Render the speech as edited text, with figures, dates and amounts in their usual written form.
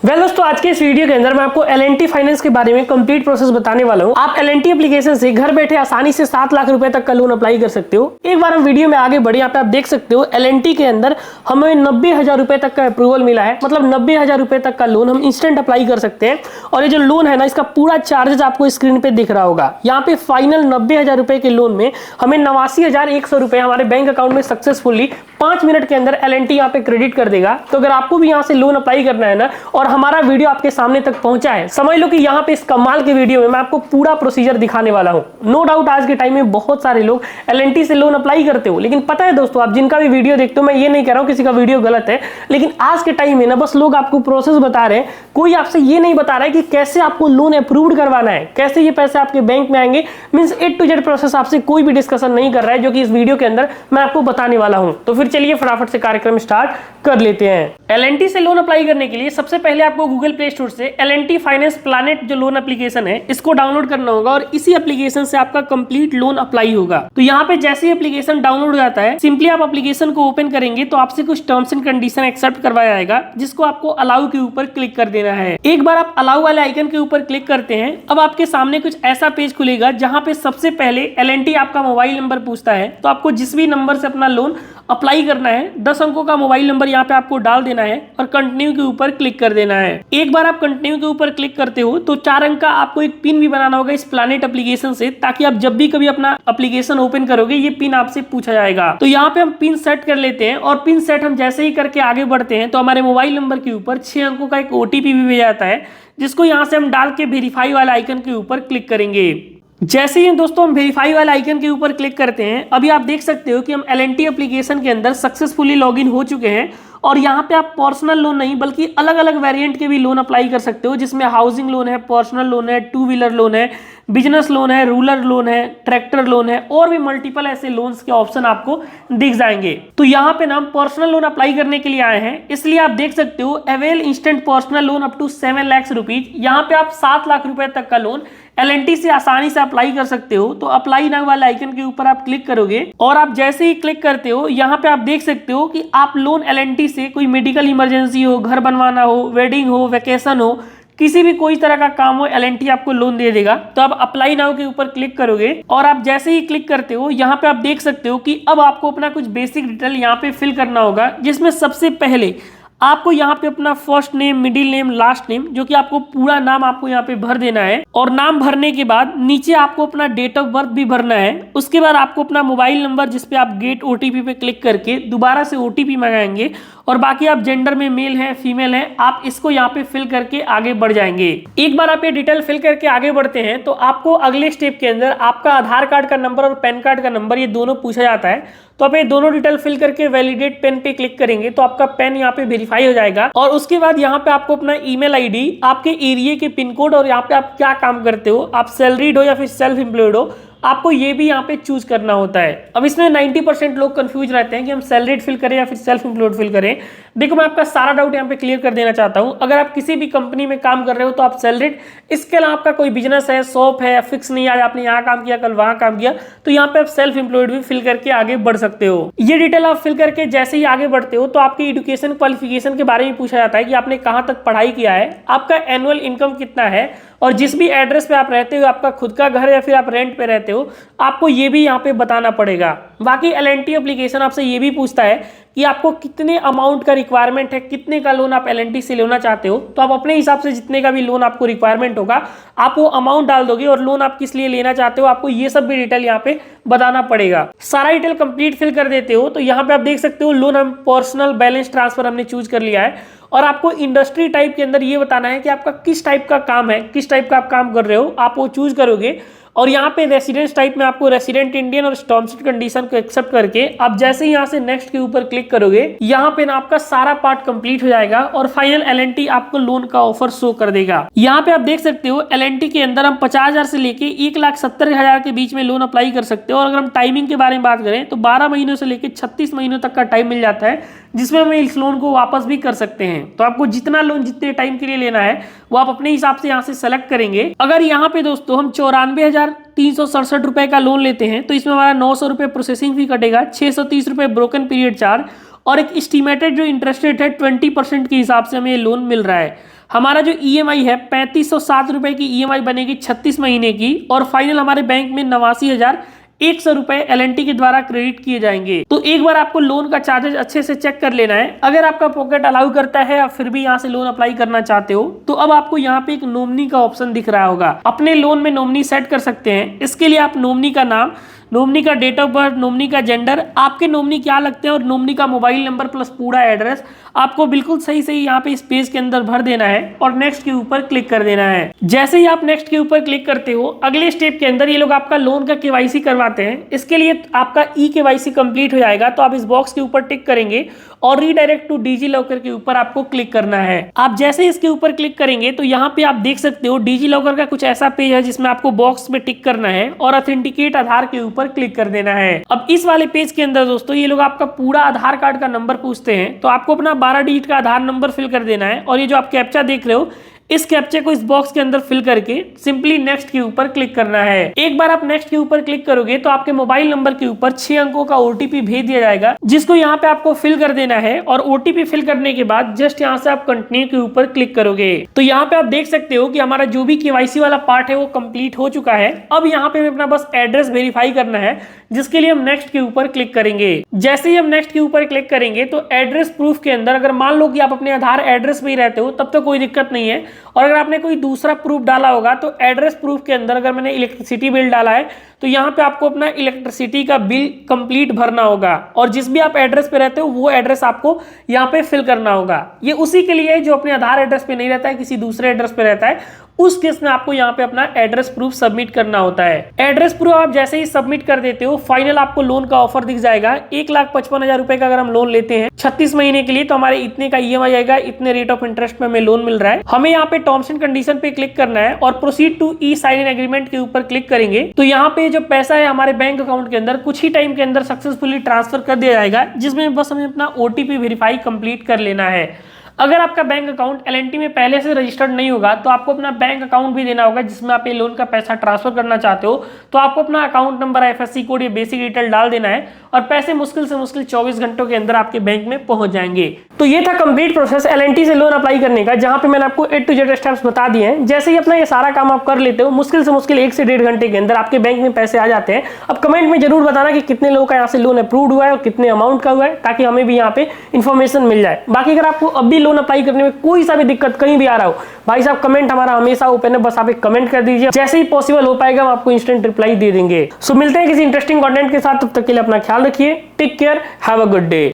दोस्तों आज के इस वीडियो के अंदर मैं आपको L&T फाइनेंस के बारे में कंप्लीट प्रोसेस बताने वाला हूं। आप L&T एप्लीकेशन से घर बैठे आसानी से 7 लाख रुपए तक का लोन अप्लाई कर सकते हो। एक बार हम वीडियो में आगे बढ़े, यहाँ पे आप देख सकते हो L&T के अंदर हमें 90,000 रुपए तक का अप्रूवल मिला है। मतलब 90,000 रुपए तक का लोन हम इंस्टेंट अप्लाई कर सकते हैं। और ये जो लोन है ना, इसका पूरा चार्जेस आपको स्क्रीन पे दिख रहा होगा। यहाँ पे फाइनल 90,000 रुपए के लोन में हमें 89,100 रुपए हमारे बैंक अकाउंट में सक्सेसफुली 5 मिनट के अंदर L&T यहाँ पे क्रेडिट कर देगा। तो अगर आपको भी यहाँ से लोन अप्लाई करना है ना, और हमारा वीडियो आपके सामने तक पहुंचा है, समझ लो कि यहाँ पे इस कमाल के वीडियो में मैं आपको पूरा प्रोसीजर दिखाने वाला हूँ। नो डाउट आज के टाइम में बहुत सारे लोग L&T से लोन अप्लाई करते हो, लेकिन पता है दोस्तों, आप जिनका भी वीडियो देखते हो, मैं ये नहीं कह रहा हूँ किसी का वीडियो गलत है, लेकिन आज के टाइम में ना बस लोग आपको प्रोसेस बता रहे हैं। कोई आपसे ये नहीं बता रहा है कि कैसे आपको लोन अप्रूव्ड करवाना है, कैसे ये पैसे आपके बैंक में आएंगे। Means A to Z process आपसे कोई भी डिस्कशन नहीं कर रहा है, जो कि इस वीडियो के अंदर मैं आपको बताने वाला हूं। तो फिर चलिए फटाफट से कार्यक्रम स्टार्ट कर लेते हैं। L&T से लोन अप्लाई करने के लिए सबसे पहले आपको गूगल प्ले स्टोर से L&T फाइनेंस प्लैनेट जो लोन एप्लीकेशन है, इसको डाउनलोड करना होगा और इसी एप्लीकेशन से आपका कंप्लीट लोन अप्लाई होगा। तो यहाँ पे जैसे ही एप्लीकेशन डाउनलोड हो जाता है, सिंपली आप एप्लीकेशन को ओपन करेंगे तो आपसे कुछ टर्म्स एंड कंडीशन एक्सेप्ट करवाया जाएगा, जिसको आपको अलाउ के ऊपर क्लिक कर देना है। एक बार आप अलाउ वाले आइकन के ऊपर क्लिक करते हैं, अब आपके सामने कुछ ऐसा पेज खुलेगा जहां पे सबसे पहले L&T आपका मोबाइल नंबर पूछता है। तो आपको जिस भी नंबर से अपना लोन अप्लाई करना है, 10 अंकों का मोबाइल नंबर यहाँ पे आपको डाल देना है और कंटिन्यू के ऊपर क्लिक कर देना है। एक बार आप कंटिन्यू के ऊपर क्लिक करते हो तो 4 अंक का आपको एक पिन भी बनाना होगा इस प्लैनेट एप्लीकेशन से, ताकि आप जब भी कभी अपना एप्लीकेशन ओपन करोगे ये पिन आपसे पूछा जाएगा। तो यहाँ पे हम पिन सेट कर लेते हैं और पिन सेट हम जैसे ही करके आगे बढ़ते हैं तो हमारे मोबाइल नंबर के ऊपर 6 अंकों का एक OTP भी भेजा जाता है, जिसको यहाँ से हम डाल के वेरीफाई वाले आइकन के ऊपर क्लिक करेंगे। जैसे ही दोस्तों हम वेरीफाई वाले आइकन के ऊपर क्लिक करते हैं, अभी आप देख सकते हो कि हम L&T एप्लीकेशन के अंदर सक्सेसफुली लॉगिन हो चुके हैं। और यहाँ पे आप पर्सनल लोन नहीं बल्कि अलग अलग वेरिएंट के भी लोन अप्लाई कर सकते हो, जिसमें हाउसिंग लोन है, पर्सनल लोन है, 2 व्हीलर लोन है, बिजनेस लोन है, रूरल लोन है, ट्रैक्टर लोन है, और भी मल्टीपल ऐसे लोन्स के ऑप्शन आपको दिख जाएंगे। तो यहाँ पे ना हम पर्सनल लोन अप्लाई करने के लिए आए हैं, इसलिए आप देख सकते हो avail instant personal loan up to 7 lakh rupees. यहाँ पे आप 7 लाख रुपए तक का लोन L&T से आसानी से अप्लाई कर सकते हो। तो अप्लाई नाउ वाले आइकन के ऊपर आप क्लिक करोगे और आप जैसे ही क्लिक करते हो, यहाँ पे आप देख सकते हो कि आप लोन L&T से कोई मेडिकल इमरजेंसी हो, घर बनवाना हो, वेडिंग हो, वेकेशन हो, किसी भी कोई तरह का काम हो, L&T आपको लोन दे देगा। तो आप अप्लाई नाउ के ऊपर क्लिक करोगे और आप जैसे ही क्लिक करते हो, यहाँ पे आप देख सकते हो कि अब आपको अपना कुछ बेसिक डिटेल यहाँ पे फिल करना होगा, जिसमें सबसे पहले आपको यहाँ पे अपना first name, middle name, last name, जो कि आपको पूरा नाम आपको यहाँ पे भर देना है। और नाम भरने के बाद नीचे आपको अपना डेट ऑफ बर्थ भी भरना है। उसके बाद आपको अपना मोबाइल नंबर, जिसपे आप गेट OTP पे क्लिक करके दोबारा से OTP मंगाएंगे, और बाकी आप जेंडर में मेल है, फीमेल है, आप इसको यहाँ पे फिल करके आगे बढ़ जाएंगे। एक बार आप ये डिटेल फिल करके आगे बढ़ते हैं तो आपको अगले स्टेप के अंदर आपका आधार कार्ड का नंबर और पैन कार्ड का नंबर, ये दोनों पूछा जाता है। तो आप ये दोनों डिटेल फिल करके वैलिडेट पेन पे क्लिक करेंगे तो आपका पेन यहाँ पे वेरीफाई हो जाएगा। और उसके बाद यहाँ पे आपको अपना ईमेल ID, आपके एरिया के पिन कोड, और यहाँ पे आप क्या काम करते हो, आप सैलरीड हो या फिर सेल्फ एम्प्लॉयड हो, आपको ये भी यहाँ पे चूज करना होता है। अब इसमें 90% लोग कंफ्यूज रहते हैं कि हम सैलरीड फिल करें या फिर सेल्फ एम्प्लॉयड फिल करें। देखो, मैं आपका सारा डाउट यहाँ पे क्लियर कर देना चाहता हूँ। अगर आप किसी भी कंपनी में काम कर रहे हो तो आप सैलरीड, इसके अलावा आपका कोई बिजनेस है, शॉप है, फिक्स नहीं, आज आपने यहाँ काम किया, कल वहाँ काम किया, तो यहाँ पे आप सेल्फ एम्प्लॉयड भी फिल करके आगे बढ़ सकते हो। ये डिटेल आप फिल करके जैसे ही आगे बढ़ते हो तो आपकी एजुकेशन क्वालिफिकेशन के बारे में पूछा जाता है कि आपने कहाँ तक पढ़ाई किया है, आपका एनुअल इनकम कितना है, और जिस भी एड्रेस पे आप रहते हो, आपका खुद का घर या फिर आप रेंट पे रहते हो, आपको ये भी यहाँ पे बताना पड़ेगा। बाकी L&T एप्लीकेशन आपसे ये भी पूछता है कि आपको कितने अमाउंट का रिक्वायरमेंट है, कितने का लोन आप L&T से लेना चाहते हो। तो आप अपने हिसाब से जितने का भी लोन आपको रिक्वायरमेंट होगा, आप वो अमाउंट डाल दोगे, और लोन आप किस लिए लेना चाहते हो आपको ये सब भी डिटेल यहाँ पे बताना पड़ेगा। सारा डिटेल कंप्लीट फिल कर देते हो तो यहाँ पे आप देख सकते हो लोन हम पर्सनल बैलेंस ट्रांसफर हमने चूज कर लिया है। और आपको इंडस्ट्री टाइप के अंदर ये बताना है कि आपका किस टाइप का काम है, किस टाइप का आप काम कर रहे हो, आप वो चूज करोगे। और यहाँ पे रेसिडेंस टाइप में आपको रेसिडेंट इंडियन और टर्म्स एंड कंडीशन को एक्सेप्ट करके आप जैसे ही यहाँ से नेक्स्ट के ऊपर क्लिक करोगे, यहाँ पे ना आपका सारा पार्ट कंप्लीट हो जाएगा और फाइनल L&T आपको लोन का ऑफर शो कर देगा। यहाँ पे आप देख सकते हो L&T के अंदर हम 50,000 से लेके 1,70,000 के बीच में लोन अप्लाई कर सकते हो। और अगर हम टाइमिंग के बारे में बात करें तो 12 महीनों से लेके 36 महीनों तक का टाइम मिल जाता है, जिसमें हम इस लोन को वापस भी कर सकते हैं। तो आपको जितना लोन जितने टाइम के लिए लेना है वो आप अपने हिसाब से यहाँ से सेलेक्ट करेंगे। अगर यहाँ पे दोस्तों हम 94,367 रुपए का लोन लेते हैं तो इसमें हमारा 900 रुपए प्रोसेसिंग फी कटेगा, 630 रुपए ब्रोकन पीरियड चार्ज और एक एस्टिमेटेड जो इंटरेस्ट रेट है 20% के हिसाब से हमें ये लोन मिल रहा है। हमारा जो ईएमआई है 3507 रुपए की ईएमआई बनेगी 36 महीने की, और फाइनल हमारे बैंक में 89,100 रुपए एलएनटी के द्वारा क्रेडिट किए जाएंगे। तो एक बार आपको लोन का चार्जेस अच्छे से चेक कर लेना है। अगर आपका पॉकेट अलाउ करता है या फिर भी यहाँ से लोन अप्लाई करना चाहते हो तो अब आपको यहाँ पे एक नॉमिनी का ऑप्शन दिख रहा होगा। अपने लोन में नॉमिनी सेट कर सकते हैं। इसके लिए आप नॉमिनी का नाम, नॉमिनी का डेट ऑफ बर्थ, नॉमिनी का जेंडर, आपके नॉमिनी क्या लगते हैं और नॉमिनी का मोबाइल नंबर प्लस पूरा एड्रेस आपको बिल्कुल सही सही यहाँ पे इस पेज के अंदर भर देना है और नेक्स्ट के ऊपर क्लिक कर देना है। जैसे ही आप नेक्स्ट के ऊपर क्लिक करते हो, अगले स्टेप के अंदर ये लोग आपका लोन का केवाईसी करवाते हैं। इसके लिए आपका ई केवाईसी कंप्लीट हो जाएगा तो आप इस बॉक्स के ऊपर टिक करेंगे और रीडायरेक्ट टू डिजी लॉकर के ऊपर आपको क्लिक करना है। आप जैसे इसके ऊपर क्लिक करेंगे तो यहाँ पे आप देख सकते हो डिजी लॉकर का कुछ ऐसा पेज है जिसमें आपको बॉक्स में टिक करना है और ऑथेंटिकेट आधार के ऊपर क्लिक कर देना है। अब इस वाले पेज के अंदर दोस्तों ये लोग आपका पूरा आधार कार्ड का नंबर पूछते हैं, तो आपको अपना 12 डिजिट का आधार नंबर फिल कर देना है और ये जो आप कैप्चा देख रहे हो इस कैप्चे को इस बॉक्स के अंदर फिल करके सिंपली नेक्स्ट के ऊपर क्लिक करना है। एक बार आप नेक्स्ट के ऊपर क्लिक करोगे तो आपके मोबाइल नंबर के ऊपर 6 अंकों का ओटीपी भेज दिया जाएगा, जिसको यहाँ पे आपको फिल कर देना है। और ओटीपी फिल करने के बाद जस्ट यहाँ से आप कंटिन्यू के ऊपर क्लिक करोगे तो यहाँ पे आप देख सकते हो कि हमारा जो भी केवाईसी वाला पार्ट है वो कंप्लीट हो चुका है। अब यहाँ पे हमें अपना बस एड्रेस वेरीफाई करना है, जिसके लिए हम नेक्स्ट के ऊपर क्लिक करेंगे। जैसे ही हम नेक्स्ट के ऊपर क्लिक करेंगे तो एड्रेस प्रूफ के अंदर अगर मान लो कि आप अपने आधार एड्रेस में ही रहते हो तब तो कोई दिक्कत नहीं है, और अगर आपने कोई दूसरा प्रूफ डाला होगा तो एड्रेस प्रूफ के अंदर अगर मैंने इलेक्ट्रिसिटी बिल डाला है तो यहाँ पे आपको अपना इलेक्ट्रिसिटी का बिल कंप्लीट भरना होगा, और जिस भी आप एड्रेस पे रहते हो वो एड्रेस आपको यहाँ पे फिल करना होगा। ये उसी के लिए है जो अपने आधार एड्रेस पे नहीं रहता है, किसी दूसरे एड्रेस पे रहता है, उस केस में आपको यहाँ पे अपना एड्रेस प्रूफ सबमिट करना होता है। एड्रेस प्रूफ आप जैसे ही सबमिट कर देते हो फाइनल आपको लोन का ऑफर दिख जाएगा। 1,55,000 रुपए का अगर हम लोन लेते हैं 36 महीने के लिए तो हमारे इतने का ईएमआई आएगा, इतने रेट ऑफ इंटरेस्ट पे हमें लोन मिल रहा है। हमें यहाँ पे टर्म्स एंड कंडीशन पे क्लिक करना है और proceed to e sign in agreement के ऊपर क्लिक करेंगे तो यहाँ पे जो पैसा है हमारे बैंक अकाउंट के अंदर कुछ ही टाइम के अंदर सक्सेसफुली ट्रांसफर कर दिया जाएगा, जिसमें बस हमें अपना ओटीपी वेरीफाई कंप्लीट कर लेना है। अगर आपका बैंक अकाउंट एलएनटी में पहले से रजिस्टर्ड नहीं होगा तो आपको अपना बैंक अकाउंट भी देना होगा जिसमें आप ये लोन का पैसा ट्रांसफर करना चाहते हो। तो आपको अपना अकाउंट नंबर, आईएफएससी कोड, ये बेसिक डिटेल डाल देना है और पैसे मुश्किल से मुश्किल 24 घंटों के अंदर आपके बैंक में पहुंच जाएंगे। तो ये था कंप्लीट प्रोसेस एलएनटी से लोन अप्लाई करने का, जहां पे मैंने आपको A to Z स्टेप्स बता दिए हैं। जैसे ही अपना ये सारा काम आप कर लेते हो मुश्किल से मुश्किल 1 से 1.5 घंटे के अंदर आपके बैंक में पैसे आ जाते हैं। अब कमेंट में जरूर बताना कि कितने लोगों का यहाँ से लोन अप्रूव्ड हुआ है और कितने अमाउंट का हुआ है, ताकि हमें भी यहाँ पे इन्फॉर्मेशन मिल जाए। बाकी अगर आपको अब भी लोन अप्लाई करने में कोई सा भी दिक्कत कहीं भी आ रहा हो, भाई साहब कमेंट हमारा हमेशा ओपन है, बस आप एक कमेंट कर दीजिए, जैसे ही पॉसिबल हो पाएगा हम आपको इंस्टेंट रिप्लाई दे देंगे। सो मिलते हैं किसी इंटरेस्टिंग कंटेंट के साथ, तब तक के लिए अपना ख्याल रखिए, take care, have a good day.